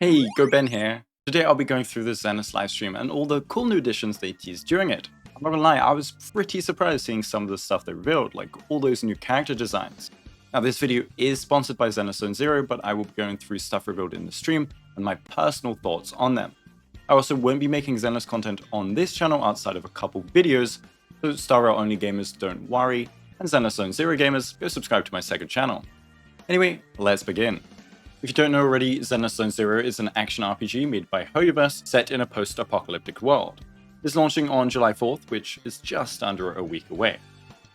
Hey, GoBen here. Today I'll be going through the Zenless Livestream and all the cool new additions they teased during it. I'm not gonna lie, I was pretty surprised seeing some of the stuff they revealed, like all those new character designs. Now this video is sponsored by Zenless Zone Zero, but I will be going through stuff revealed in the stream and my personal thoughts on them. I also won't be making Zenless content on this channel outside of a couple videos, so Star Rail only gamers don't worry, and Zenless Zone Zero gamers go subscribe to my second channel. Anyway, let's begin. If you don't know already, Zenless Zone Zero is an action RPG made by Hoyoverse set in a post-apocalyptic world. It's launching on July 4th, which is just under a week away.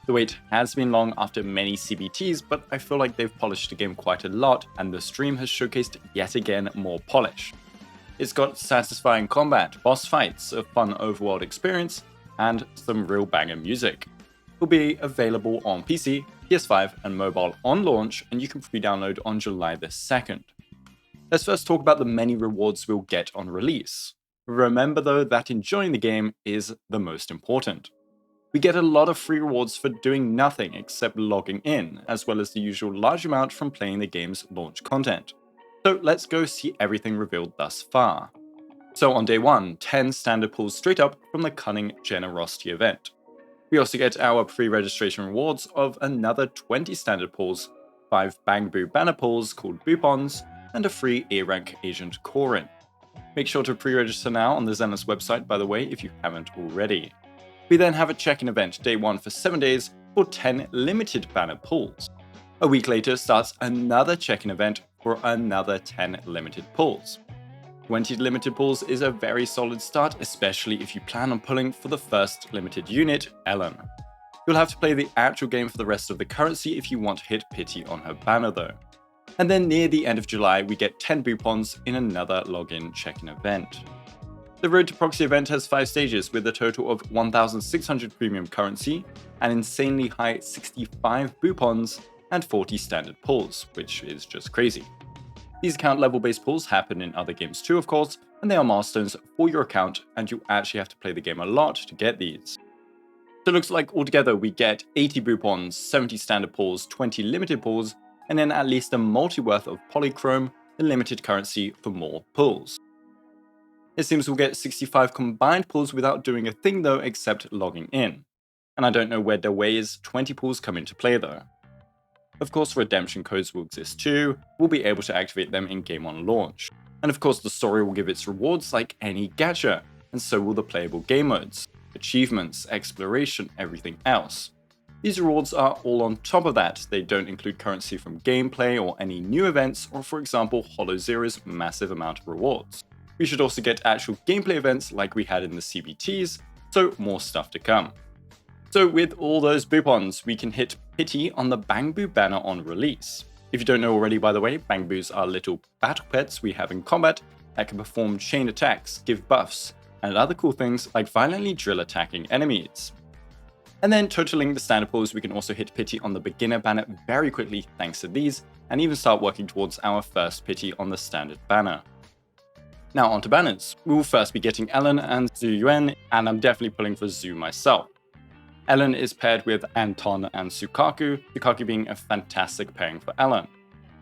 The wait has been long after many CBTs, but I feel like they've polished the game quite a lot, and the stream has showcased yet again more polish. It's got satisfying combat, boss fights, a fun overworld experience, and some real banger music. It will be available on PC, PS5 and mobile on launch, and you can pre-download on July the 2nd. Let's first talk about the many rewards we'll get on release. Remember though that enjoying the game is the most important. We get a lot of free rewards for doing nothing except logging in, as well as the usual large amount from playing the game's launch content. So let's go see everything revealed thus far. So on day 1, 10 standard pulls straight up from the Cunning Generosity event. We also get our pre-registration rewards of another 20 standard pulls, 5 Bang Boo banner pulls called Boopons, and a free A-rank Agent Corin. Make sure to pre-register now on the Zenless website, by the way, if you haven't already. We then have a check-in event day 1 for 7 days for 10 limited banner pulls. A week later starts another check-in event for another 10 limited pulls. 20 limited pulls is a very solid start, especially if you plan on pulling for the first limited unit, Ellen. You'll have to play the actual game for the rest of the currency if you want to hit pity on her banner though. And then near the end of July, we get 10 Boopons in another login check-in event. The Road to Proxy event has 5 stages with a total of 1,600 premium currency, an insanely high 65 Boopons, and 40 standard pulls, which is just crazy. These account level based pulls happen in other games too, of course, and they are milestones for your account, and you actually have to play the game a lot to get these. So it looks like altogether we get 80 Boopons, 70 standard pulls, 20 limited pulls, and then at least a multi-worth of Polychrome, the limited currency for more pulls. It seems we'll get 65 combined pulls without doing a thing though except logging in. And I don't know where the ways 20 pulls come into play though. Of course, redemption codes will exist too, we'll be able to activate them in-game on launch. And of course, the story will give its rewards like any gacha, and so will the playable game modes, achievements, exploration, everything else. These rewards are all on top of that, they don't include currency from gameplay or any new events, or for example, Hollow Zero's massive amount of rewards. We should also get actual gameplay events like we had in the CBTs, so more stuff to come. So with all those Boopons, we can hit pity on the Bang Boo banner on release. If you don't know already, by the way, Bang Boos are little battle pets we have in combat that can perform chain attacks, give buffs, and other cool things like violently drill attacking enemies. And then totaling the standard pulls, we can also hit pity on the beginner banner very quickly thanks to these, and even start working towards our first pity on the standard banner. Now onto banners. We will first be getting Ellen and Zhu Yuan, and I'm definitely pulling for Zhu myself. Ellen is paired with Anton and Sukaku, Sukaku being a fantastic pairing for Ellen.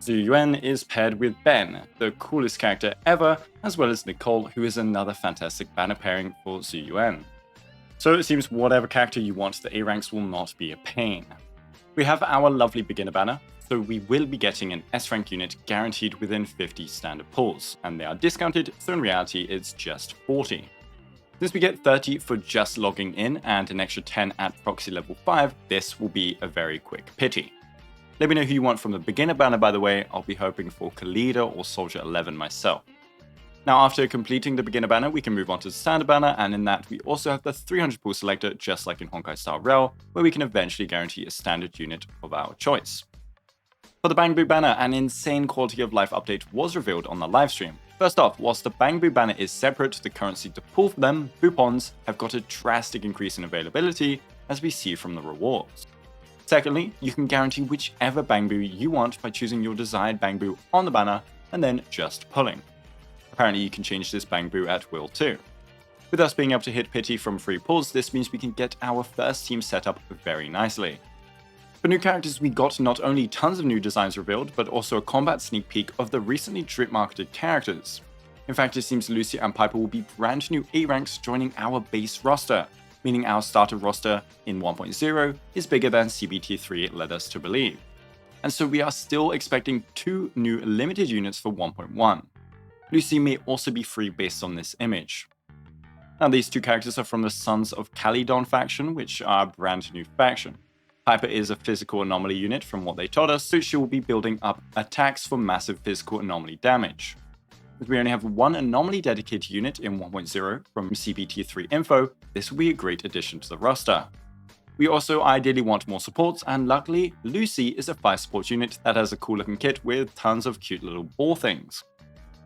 Zhu Yuan is paired with Ben, the coolest character ever, as well as Nicole, who is another fantastic banner pairing for Zhu Yuan. So it seems whatever character you want, the A ranks will not be a pain. We have our lovely beginner banner, so we will be getting an S rank unit guaranteed within 50 standard pulls, and they are discounted, so in reality it's just 40. Since we get 30 for just logging in and an extra 10 at proxy level 5, this will be a very quick pity. Let me know who you want from the beginner banner, by the way. I'll be hoping for Khalida or Soldier 11 myself. Now after completing the beginner banner, we can move on to the standard banner, and in that we also have the 300 pull selector just like in Honkai Star Rail, where we can eventually guarantee a standard unit of our choice. For the Bang Boo banner, an insane quality of life update was revealed on the livestream. First off, whilst the Bang Boo banner is separate, the currency to pull for them, Boopons, have got a drastic increase in availability, as we see from the rewards. Secondly, you can guarantee whichever Bang Boo you want by choosing your desired Bang Boo on the banner, and then just pulling. Apparently you can change this Bang Boo at will too. With us being able to hit pity from free pulls, this means we can get our first team set up very nicely. For new characters, we got not only tons of new designs revealed, but also a combat sneak peek of the recently drip marketed characters. In fact, it seems Lucy and Piper will be brand new A ranks joining our base roster, meaning our starter roster in 1.0 is bigger than CBT3 led us to believe. And so we are still expecting 2 new limited units for 1.1. Lucy may also be free based on this image. Now these 2 characters are from the Sons of Calydon faction, which are a brand new faction. Piper is a physical anomaly unit from what they told us, so she will be building up attacks for massive physical anomaly damage. As we only have 1 anomaly dedicated unit in 1.0 from CBT3 info, this will be a great addition to the roster. We also ideally want more supports, and luckily, Lucy is a fire support unit that has a cool looking kit with tons of cute little ball things.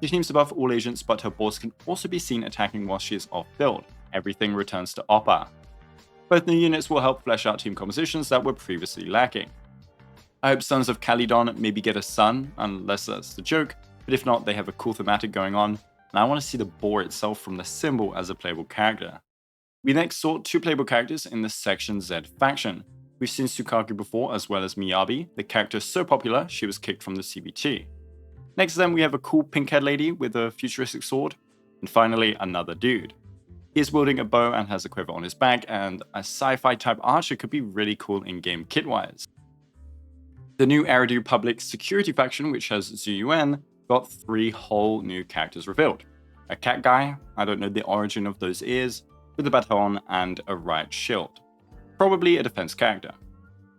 She seems to buff all agents, but her balls can also be seen attacking while she is off build. Everything returns to Oppa. Both new units will help flesh out team compositions that were previously lacking. I hope Sons of Calydon maybe get a son, unless that's the joke, but if not, they have a cool thematic going on, and I want to see the boar itself from the symbol as a playable character. We next saw 2 playable characters in the Section Z faction. We've seen Tsukaku before, as well as Miyabi, the character so popular she was kicked from the CBT. Next to them we have a cool pink-haired lady with a futuristic sword, and finally another dude. He is wielding a bow and has a quiver on his back, and a sci-fi type archer could be really cool in-game kit-wise. The new Eridu Public Security faction, which has Zuyuan, got 3 whole new characters revealed. A cat guy, I don't know the origin of those ears, with a baton and a riot shield. Probably a defense character.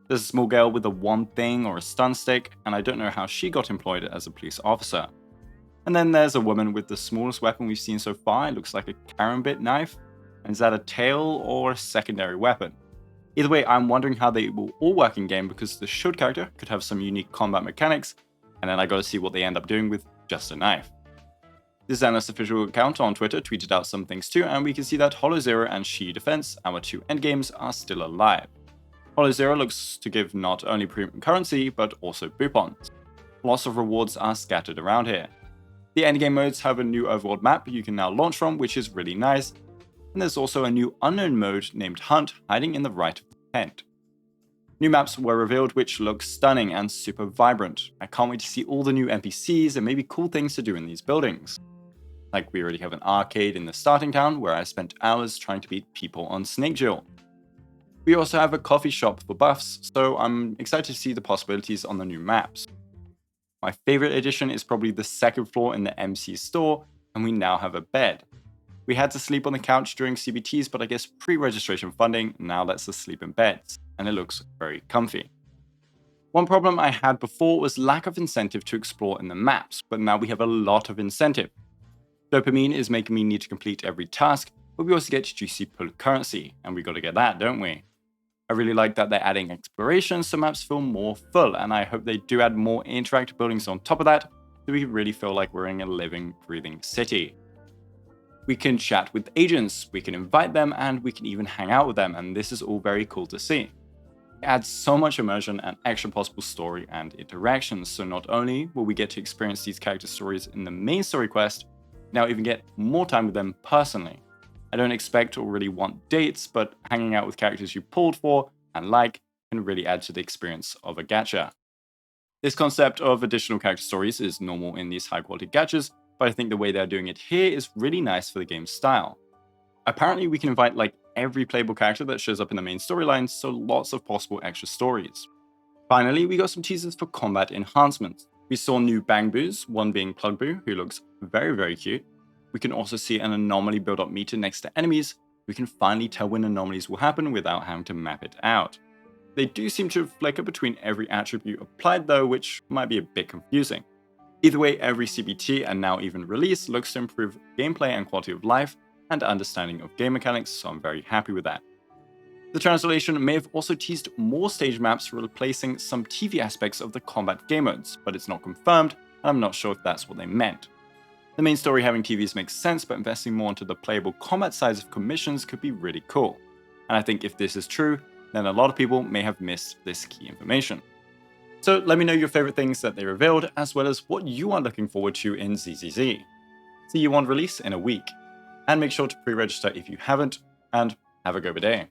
There's a small girl with a wand thing or a stun stick, and I don't know how she got employed as a police officer. And then there's a woman with the smallest weapon we've seen so far. It looks like a karambit knife. And is that a tail or a secondary weapon? Either way, I'm wondering how they will all work in game, because the shield character could have some unique combat mechanics, and then I gotta see what they end up doing with just a knife. The Zenless official account on Twitter tweeted out some things too, and we can see that Hollow Zero and Shi Defense, our 2 endgames, are still alive. Hollow Zero looks to give not only premium currency, but also boopons. Lots of rewards are scattered around here. The endgame modes have a new overworld map you can now launch from, which is really nice, and there's also a new unknown mode named Hunt hiding in the right of the tent. New maps were revealed which look stunning and super vibrant. I can't wait to see all the new NPCs and maybe cool things to do in these buildings. Like we already have an arcade in the starting town where I spent hours trying to beat people on Snake Jill. We also have a coffee shop for buffs, so I'm excited to see the possibilities on the new maps. My favorite addition is probably the 2nd floor in the MC store, and we now have a bed. We had to sleep on the couch during CBTs, but I guess pre-registration funding now lets us sleep in beds, and it looks very comfy. One problem I had before was lack of incentive to explore in the maps, but now we have a lot of incentive. Dopamine is making me need to complete every task, but we also get juicy pull currency, and we gotta get that, don't we? I really like that they're adding exploration so maps feel more full, and I hope they do add more interactive buildings on top of that, so we really feel like we're in a living, breathing city. We can chat with agents, we can invite them, and we can even hang out with them, and this is all very cool to see. It adds so much immersion and extra possible story and interactions, so not only will we get to experience these character stories in the main story quest, now even get more time with them personally. I don't expect or really want dates, but hanging out with characters you pulled for and like can really add to the experience of a gacha. This concept of additional character stories is normal in these high quality gachas, but I think the way they're doing it here is really nice for the game's style. Apparently we can invite like every playable character that shows up in the main storyline, so lots of possible extra stories. Finally, we got some teasers for combat enhancements. We saw new Bang Boos, one being Plug Boo, who looks very cute. We can also see an anomaly build-up meter next to enemies. We can finally tell when anomalies will happen without having to map it out. They do seem to flicker between every attribute applied though, which might be a bit confusing. Either way, every CBT and now even release looks to improve gameplay and quality of life and understanding of game mechanics, so I'm very happy with that. The translation may have also teased more stage maps replacing some TV aspects of the combat game modes, but it's not confirmed, and I'm not sure if that's what they meant. The main story having TVs makes sense, but investing more into the playable combat sides of commissions could be really cool. And I think if this is true, then a lot of people may have missed this key information. So let me know your favorite things that they revealed, as well as what you are looking forward to in ZZZ. See you on release in a week. And make sure to pre-register if you haven't, and have a Guoba day.